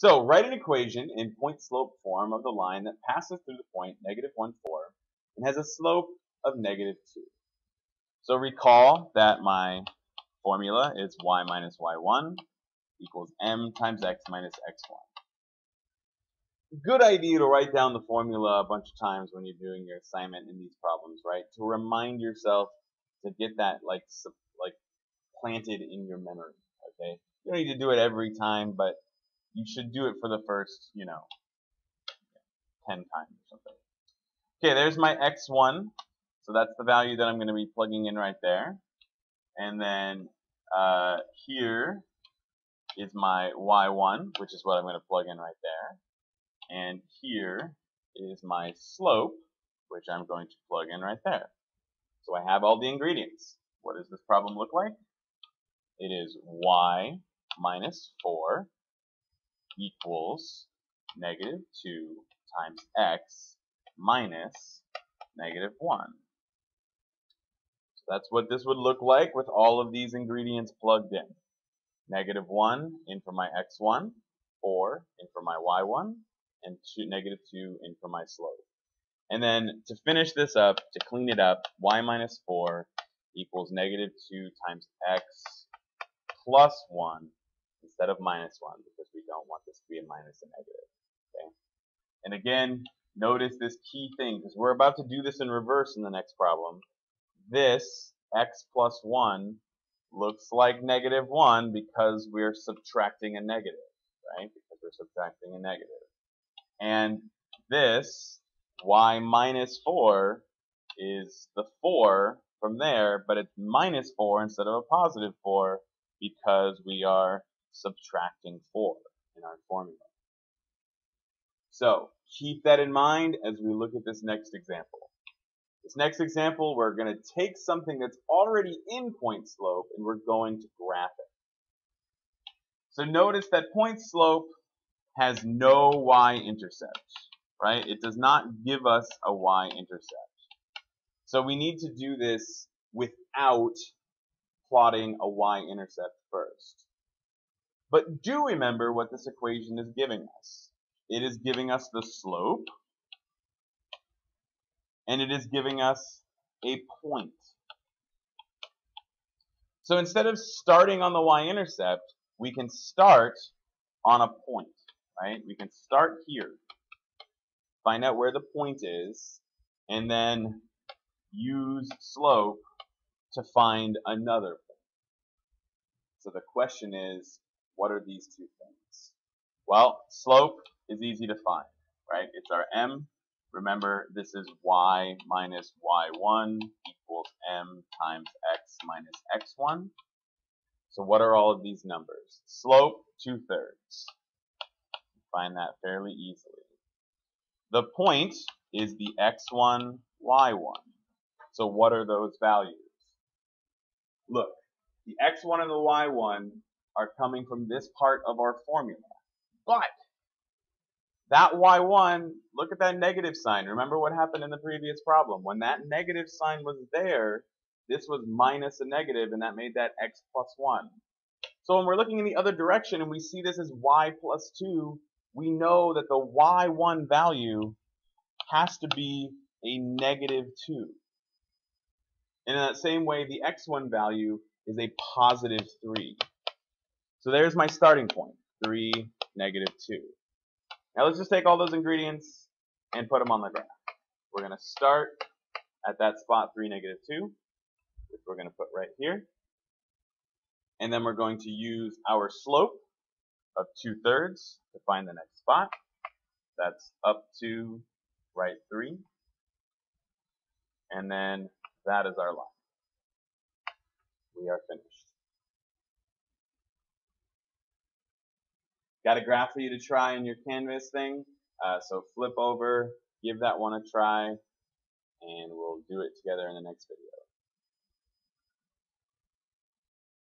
So write an equation in point-slope form of the line that passes through the point -1, 4 and has a slope of -2. So recall that my formula is y minus y1 equals m times x minus x1. Good idea to write down the formula a bunch of times when you're doing your assignment in these problems, right? To remind yourself to get that like planted in your memory, okay? You don't need to do it every time, but you should do it for the first, 10 times or something. Okay, there's my x1. So that's the value that I'm going to be plugging in right there. And then here is my y1, which is what I'm going to plug in right there. And here is my slope, which I'm going to plug in right there. So I have all the ingredients. What does this problem look like? It is y minus 4 equals -2 times x minus -1. So that's what this would look like with all of these ingredients plugged in. -1 in for my x1, 4 in for my y1, and -2 in for my slope. And then to finish this up, to clean it up, y minus 4 equals -2 times x plus 1 instead of -1, because we don't want this to be a minus and negative. Okay? And again, notice this key thing, because we're about to do this in reverse in the next problem. This x plus 1 looks like -1 because we're subtracting a negative, right? Because we're subtracting a negative. And this y minus 4 is the 4 from there, but it's -4 instead of a positive 4 because we are subtracting 4 in our formula. So keep that in mind as we look at this next example. This next example, we're going to take something that's already in point slope and we're going to graph it. So notice that point slope has no y-intercept, right? It does not give us a y-intercept. So we need to do this without plotting a y-intercept first. But do remember what this equation is giving us. It is giving us the slope, and it is giving us a point. So instead of starting on the y-intercept, we can start on a point, right? We can start here, find out where the point is, and then use slope to find another point. So the question is, what are these two things? Well, slope is easy to find, right? It's our m. Remember, this is y minus y1 equals m times x minus x1. So what are all of these numbers? Slope, 2/3. Find that fairly easily. The point is the x1, y1. So what are those values? Look, the x1 and the y1 are coming from this part of our formula. But that y1, look at that negative sign. Remember what happened in the previous problem. When that negative sign was there, this was minus a negative, and that made that x plus 1. So when we're looking in the other direction and we see this as y plus 2, we know that the y1 value has to be a -2. And in that same way, the x1 value is a positive 3. So there's my starting point, 3, -2. Now let's just take all those ingredients and put them on the graph. We're going to start at that spot 3, -2, which we're going to put right here. And then we're going to use our slope of 2/3 to find the next spot. That's up to right 3. And then that is our line. We are finished. Got a graph for you to try in your Canvas thing. So flip over, give that one a try, and we'll do it together in the next video.